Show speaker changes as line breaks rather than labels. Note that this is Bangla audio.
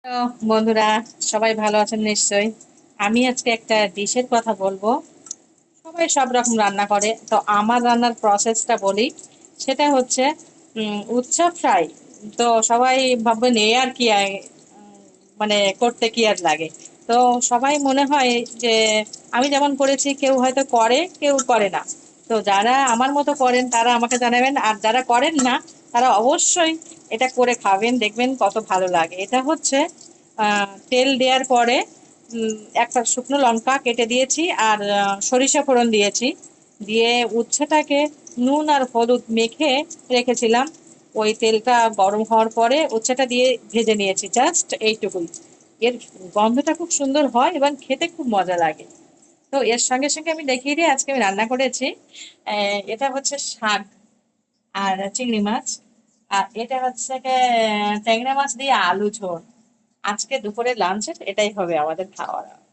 তো বন্ধুরা, সবাই ভালো আছেন নিশ্চয়ই। আমি আজকে একটা ডিশের কথা বলবো। সবাই সব রকম রান্না করে, তো আমার রান্নার প্রসেসটা বলি। সেটা হচ্ছে উচ্ছা ফ্রাই। তো সবাই ভাববেন এ আর কি মানে করতে কি আর লাগে। তো সবাই মনে হয় যে আমি যেমন করেছি কেউ হয়তো করে কেউ করে না। তো যারা আমার মতো করেন তারা আমাকে জানাবেন, আর যারা করেন না তারা অবশ্যই এটা করে খাবেন, দেখবেন কত ভালো লাগে। এটা হচ্ছে তেল দেওয়ার পরে একটা শুকনো লঙ্কা কেটে দিয়েছি, আর সরিষা ফোড়ন দিয়েছি। দিয়ে উচ্ছেটাকে নুন আর হলুদ মেখে রেখেছিলাম। ওই তেলটা গরম হওয়ার পরে উচ্ছেটা দিয়ে ভেজে নিয়েছি, জাস্ট এইটুকুই। এর গন্ধটা খুব সুন্দর হয় এবং খেতে খুব মজা লাগে। তো এর সঙ্গে সঙ্গে আমি দেখিয়ে দিই আজকে আমি রান্না করেছি। এটা হচ্ছে শাক আর চিংড়ি মাছ। আর এটা হচ্ছে ট্যাংরা মাছ দিয়ে আলু ঝোল। আজকে দুপুরে লাঞ্চে এটাই হবে আমাদের খাওয়া দাওয়া।